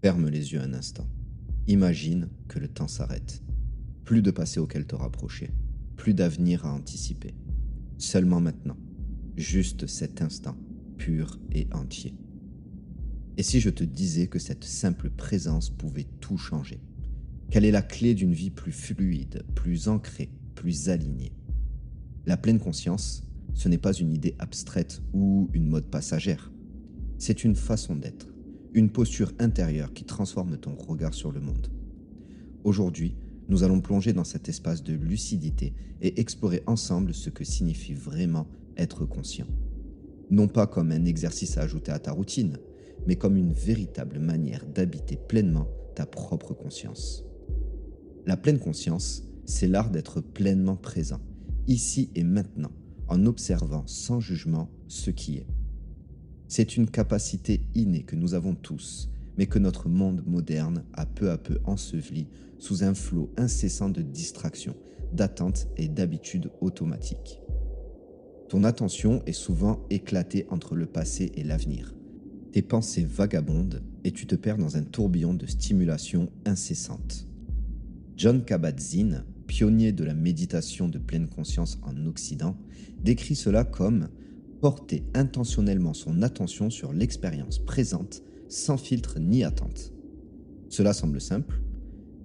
Ferme les yeux un instant. Imagine que le temps s'arrête. Plus de passé auquel te rapprocher. Plus d'avenir à anticiper. Seulement maintenant. Juste cet instant, pur et entier. Et si je te disais que cette simple présence pouvait tout changer? Quelle est la clé d'une vie plus fluide, plus ancrée, plus alignée? La pleine conscience, ce n'est pas une idée abstraite ou une mode passagère. C'est une façon d'être, une posture intérieure qui transforme ton regard sur le monde. Aujourd'hui, nous allons plonger dans cet espace de lucidité et explorer ensemble ce que signifie vraiment être conscient. Non pas comme un exercice à ajouter à ta routine, mais comme une véritable manière d'habiter pleinement ta propre conscience. La pleine conscience, c'est l'art d'être pleinement présent, ici et maintenant, en observant sans jugement ce qui est. C'est une capacité innée que nous avons tous, mais que notre monde moderne a peu à peu enseveli sous un flot incessant de distractions, d'attentes et d'habitudes automatiques. Ton attention est souvent éclatée entre le passé et l'avenir. Tes pensées vagabondent et tu te perds dans un tourbillon de stimulation incessante. Jon Kabat-Zinn, pionnier de la méditation de pleine conscience en Occident, décrit cela comme porter intentionnellement son attention sur l'expérience présente sans filtre ni attente. Cela semble simple,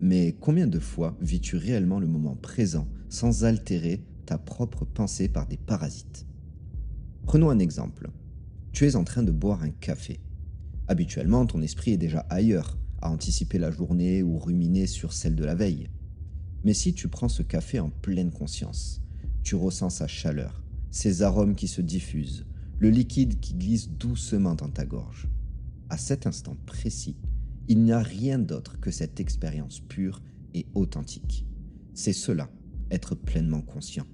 mais combien de fois vis-tu réellement le moment présent sans altérer ta propre pensée par des parasites? Prenons un exemple. Tu es en train de boire un café. Habituellement, ton esprit est déjà ailleurs, à anticiper la journée ou ruminer sur celle de la veille. Mais si tu prends ce café en pleine conscience, tu ressens sa chaleur, ses arômes qui se diffusent, le liquide qui glisse doucement dans ta gorge. À cet instant précis, il n'y a rien d'autre que cette expérience pure et authentique. C'est cela, être pleinement conscient.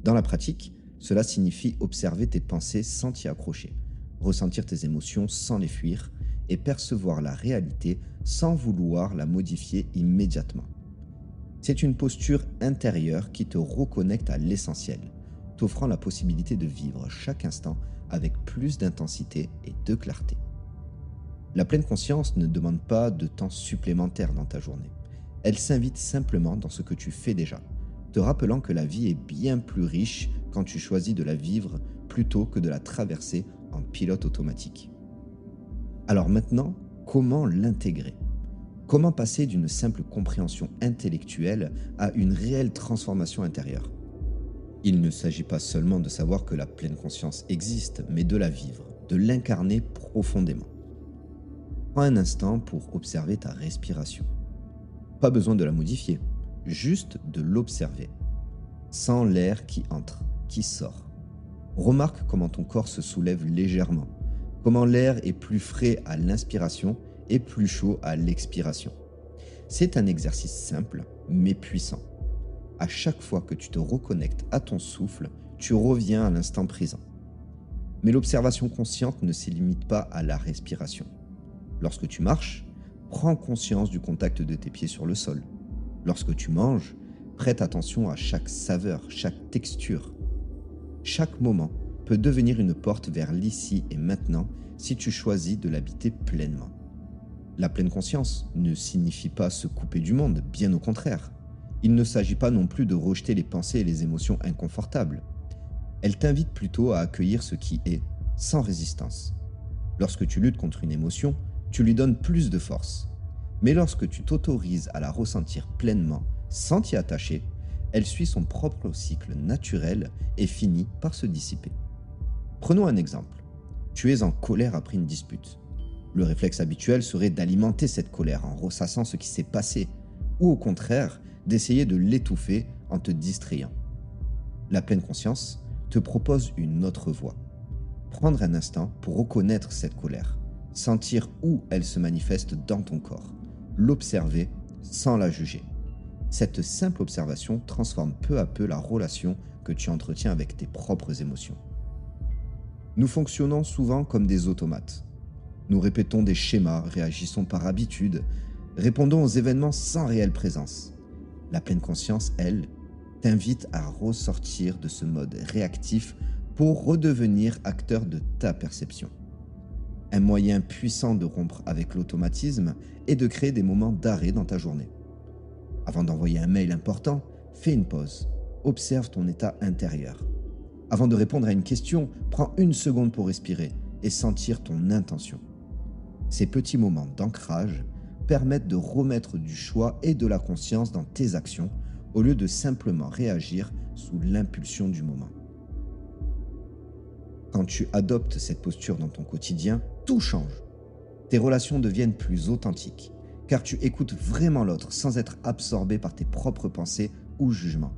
Dans la pratique, cela signifie observer tes pensées sans t'y accrocher, ressentir tes émotions sans les fuir et percevoir la réalité sans vouloir la modifier immédiatement. C'est une posture intérieure qui te reconnecte à l'essentiel, t'offrant la possibilité de vivre chaque instant avec plus d'intensité et de clarté. La pleine conscience ne demande pas de temps supplémentaire dans ta journée. Elle s'invite simplement dans ce que tu fais déjà, te rappelant que la vie est bien plus riche quand tu choisis de la vivre plutôt que de la traverser en pilote automatique. Alors maintenant, comment l'intégrer? Comment passer d'une simple compréhension intellectuelle à une réelle transformation intérieure? Il ne s'agit pas seulement de savoir que la pleine conscience existe, mais de la vivre, de l'incarner profondément. Prends un instant pour observer ta respiration. Pas besoin de la modifier, juste de l'observer. Sens l'air qui entre, qui sort. Remarque comment ton corps se soulève légèrement, comment l'air est plus frais à l'inspiration et plus chaud à l'expiration. C'est un exercice simple, mais puissant. À chaque fois que tu te reconnectes à ton souffle, tu reviens à l'instant présent. Mais l'observation consciente ne se limite pas à la respiration. Lorsque tu marches, prends conscience du contact de tes pieds sur le sol. Lorsque tu manges, prête attention à chaque saveur, chaque texture. Chaque moment peut devenir une porte vers l'ici et maintenant si tu choisis de l'habiter pleinement. La pleine conscience ne signifie pas se couper du monde, bien au contraire. Il ne s'agit pas non plus de rejeter les pensées et les émotions inconfortables. Elle t'invite plutôt à accueillir ce qui est, sans résistance. Lorsque tu luttes contre une émotion, tu lui donnes plus de force. Mais lorsque tu t'autorises à la ressentir pleinement, sans t'y attacher, elle suit son propre cycle naturel et finit par se dissiper. Prenons un exemple. Tu es en colère après une dispute. Le réflexe habituel serait d'alimenter cette colère en ressassant ce qui s'est passé, ou au contraire, d'essayer de l'étouffer en te distrayant. La pleine conscience te propose une autre voie. Prendre un instant pour reconnaître cette colère, sentir où elle se manifeste dans ton corps, l'observer sans la juger. Cette simple observation transforme peu à peu la relation que tu entretiens avec tes propres émotions. Nous fonctionnons souvent comme des automates. Nous répétons des schémas, réagissons par habitude, répondons aux événements sans réelle présence. La pleine conscience, elle, t'invite à ressortir de ce mode réactif pour redevenir acteur de ta perception. Un moyen puissant de rompre avec l'automatisme est de créer des moments d'arrêt dans ta journée. Avant d'envoyer un mail important, fais une pause. Observe ton état intérieur. Avant de répondre à une question, prends une seconde pour respirer et sentir ton intention. Ces petits moments d'ancrage permettent de remettre du choix et de la conscience dans tes actions au lieu de simplement réagir sous l'impulsion du moment. Quand tu adoptes cette posture dans ton quotidien, tout change. Tes relations deviennent plus authentiques, car tu écoutes vraiment l'autre sans être absorbé par tes propres pensées ou jugements.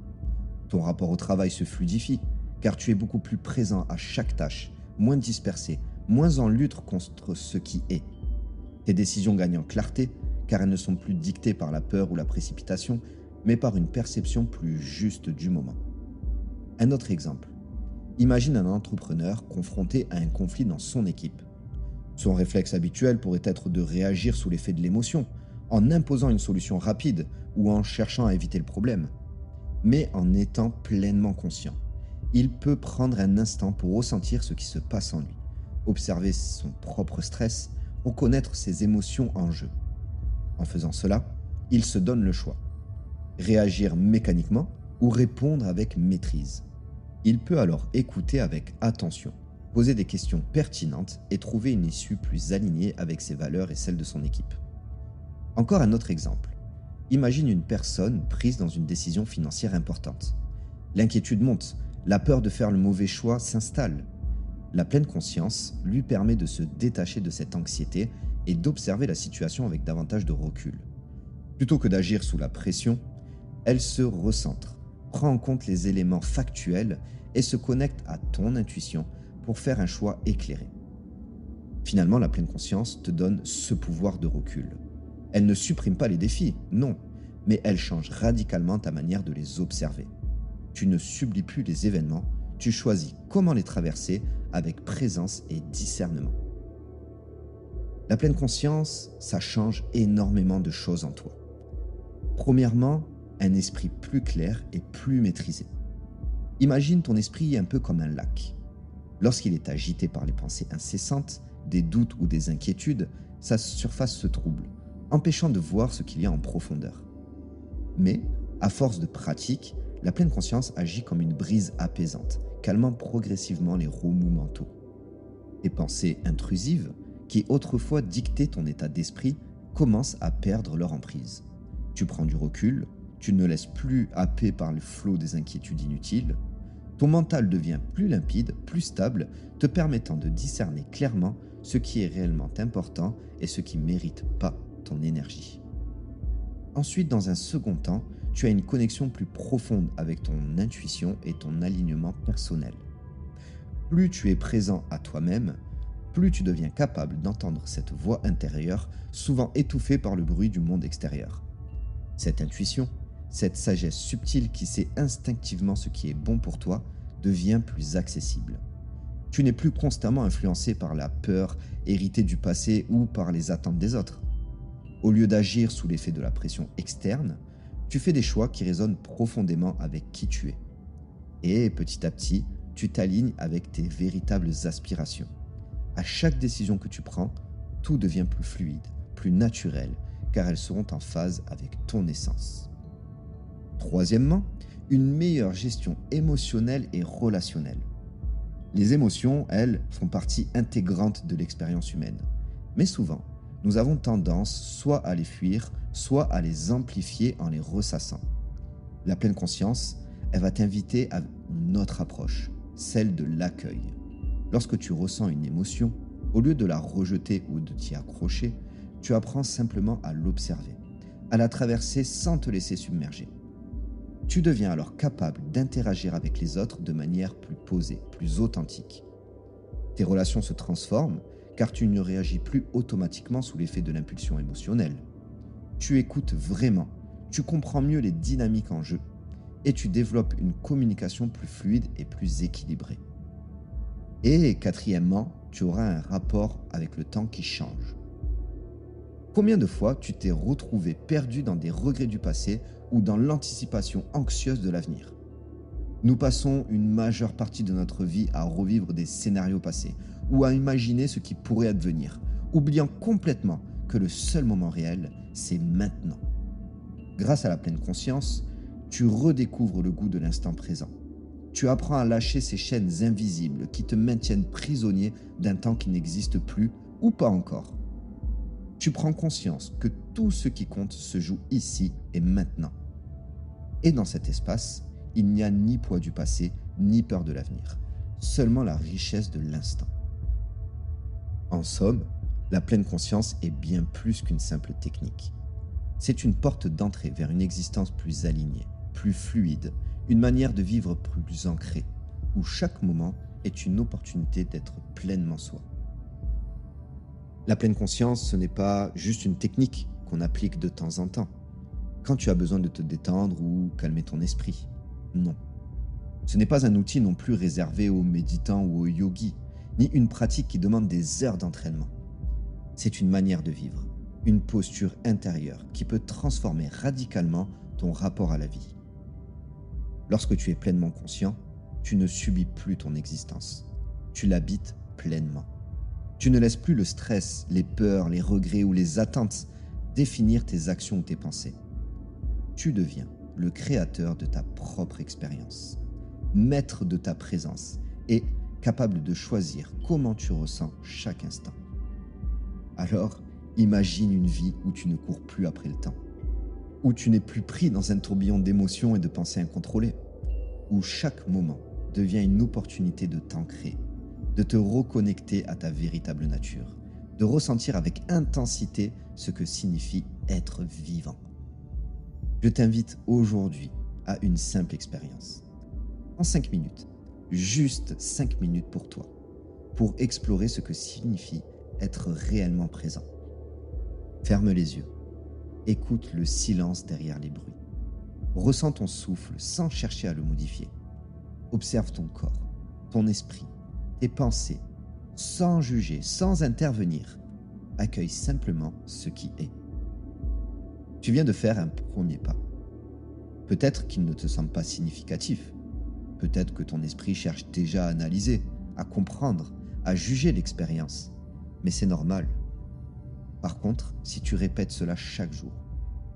Ton rapport au travail se fluidifie, car tu es beaucoup plus présent à chaque tâche, moins dispersé, moins en lutte contre ce qui est. Tes décisions gagnent en clarté, car elles ne sont plus dictées par la peur ou la précipitation, mais par une perception plus juste du moment. Un autre exemple. Imagine un entrepreneur confronté à un conflit dans son équipe. Son réflexe habituel pourrait être de réagir sous l'effet de l'émotion, en imposant une solution rapide ou en cherchant à éviter le problème. Mais en étant pleinement conscient, il peut prendre un instant pour ressentir ce qui se passe en lui, observer son propre stress, reconnaître ses émotions en jeu. En faisant cela, il se donne le choix. Réagir mécaniquement ou répondre avec maîtrise. Il peut alors écouter avec attention, poser des questions pertinentes et trouver une issue plus alignée avec ses valeurs et celles de son équipe. Encore un autre exemple. Imagine une personne prise dans une décision financière importante. L'inquiétude monte, la peur de faire le mauvais choix s'installe. La pleine conscience lui permet de se détacher de cette anxiété et d'observer la situation avec davantage de recul. Plutôt que d'agir sous la pression, elle se recentre, prend en compte les éléments factuels et se connecte à ton intuition pour faire un choix éclairé. Finalement, la pleine conscience te donne ce pouvoir de recul. Elle ne supprime pas les défis, non, mais elle change radicalement ta manière de les observer. Tu ne subis plus les événements, tu choisis comment les traverser avec présence et discernement. La pleine conscience, ça change énormément de choses en toi. Premièrement, un esprit plus clair et plus maîtrisé. Imagine ton esprit un peu comme un lac. Lorsqu'il est agité par les pensées incessantes, des doutes ou des inquiétudes, sa surface se trouble, empêchant de voir ce qu'il y a en profondeur. Mais, à force de pratique, la pleine conscience agit comme une brise apaisante, calmant progressivement les remous mentaux. Les pensées intrusives, qui autrefois dictaient ton état d'esprit, commencent à perdre leur emprise. Tu prends du recul, tu ne laisses plus happer par le flot des inquiétudes inutiles. Ton mental devient plus limpide, plus stable, te permettant de discerner clairement ce qui est réellement important et ce qui ne mérite pas ton énergie. Ensuite, dans un second temps, tu as une connexion plus profonde avec ton intuition et ton alignement personnel. Plus tu es présent à toi-même, plus tu deviens capable d'entendre cette voix intérieure, souvent étouffée par le bruit du monde extérieur. Cette intuition, cette sagesse subtile qui sait instinctivement ce qui est bon pour toi, devient plus accessible. Tu n'es plus constamment influencé par la peur héritée du passé ou par les attentes des autres. Au lieu d'agir sous l'effet de la pression externe, tu fais des choix qui résonnent profondément avec qui tu es. Et petit à petit, tu t'alignes avec tes véritables aspirations. À chaque décision que tu prends, tout devient plus fluide, plus naturel, car elles seront en phase avec ton essence. Troisièmement, une meilleure gestion émotionnelle et relationnelle. Les émotions, elles, font partie intégrante de l'expérience humaine. Mais souvent, nous avons tendance soit à les fuir, soit à les amplifier en les ressassant. La pleine conscience, elle va t'inviter à une autre approche, celle de l'accueil. Lorsque tu ressens une émotion, au lieu de la rejeter ou de t'y accrocher, tu apprends simplement à l'observer, à la traverser sans te laisser submerger. Tu deviens alors capable d'interagir avec les autres de manière plus posée, plus authentique. Tes relations se transforment car tu ne réagis plus automatiquement sous l'effet de l'impulsion émotionnelle. Tu écoutes vraiment, tu comprends mieux les dynamiques en jeu et tu développes une communication plus fluide et plus équilibrée. Et quatrièmement, tu auras un rapport avec le temps qui change. Combien de fois tu t'es retrouvé perdu dans des regrets du passé ou dans l'anticipation anxieuse de l'avenir? Nous passons une majeure partie de notre vie à revivre des scénarios passés ou à imaginer ce qui pourrait advenir, oubliant complètement que le seul moment réel, c'est maintenant. Grâce à la pleine conscience, tu redécouvres le goût de l'instant présent. Tu apprends à lâcher ces chaînes invisibles qui te maintiennent prisonnier d'un temps qui n'existe plus ou pas encore. Tu prends conscience que tout ce qui compte se joue ici et maintenant. Et dans cet espace, il n'y a ni poids du passé, ni peur de l'avenir, seulement la richesse de l'instant. En somme, la pleine conscience est bien plus qu'une simple technique. C'est une porte d'entrée vers une existence plus alignée, plus fluide, une manière de vivre plus ancrée, où chaque moment est une opportunité d'être pleinement soi. La pleine conscience, ce n'est pas juste une technique qu'on applique de temps en temps, quand tu as besoin de te détendre ou calmer ton esprit. Non. Ce n'est pas un outil non plus réservé aux méditants ou aux yogis, ni une pratique qui demande des heures d'entraînement. C'est une manière de vivre, une posture intérieure qui peut transformer radicalement ton rapport à la vie. Lorsque tu es pleinement conscient, tu ne subis plus ton existence. Tu l'habites pleinement. Tu ne laisses plus le stress, les peurs, les regrets ou les attentes définir tes actions ou tes pensées. Tu deviens le créateur de ta propre expérience, maître de ta présence et capable de choisir comment tu ressens chaque instant. Alors, imagine une vie où tu ne cours plus après le temps, où tu n'es plus pris dans un tourbillon d'émotions et de pensées incontrôlées, où chaque moment devient une opportunité de t'ancrer, de te reconnecter à ta véritable nature, de ressentir avec intensité ce que signifie être vivant. Je t'invite aujourd'hui à une simple expérience. En 5 minutes, juste 5 minutes pour toi, pour explorer ce que signifie être réellement présent. Ferme les yeux, écoute le silence derrière les bruits. Ressens ton souffle sans chercher à le modifier. Observe ton corps, ton esprit, tes pensées, sans juger, sans intervenir. Accueille simplement ce qui est. Tu viens de faire un premier pas. Peut-être qu'il ne te semble pas significatif. Peut-être que ton esprit cherche déjà à analyser, à comprendre, à juger l'expérience. Mais c'est normal. Par contre, si tu répètes cela chaque jour,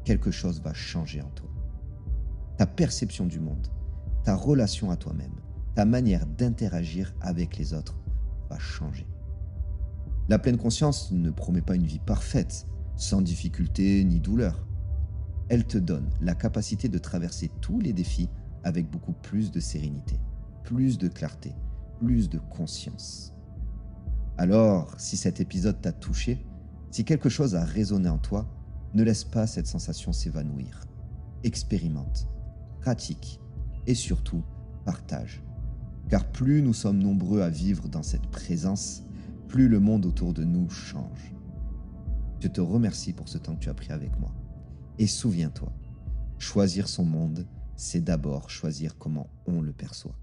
quelque chose va changer en toi. Ta perception du monde, ta relation à toi-même, ta manière d'interagir avec les autres va changer. La pleine conscience ne promet pas une vie parfaite, sans difficulté ni douleur. Elle te donne la capacité de traverser tous les défis avec beaucoup plus de sérénité, plus de clarté, plus de conscience. Alors, si cet épisode t'a touché, si quelque chose a résonné en toi, ne laisse pas cette sensation s'évanouir. Expérimente, pratique et surtout, partage. Car plus nous sommes nombreux à vivre dans cette présence, plus le monde autour de nous change. Je te remercie pour ce temps que tu as pris avec moi. Et souviens-toi, choisir son monde, c'est d'abord choisir comment on le perçoit.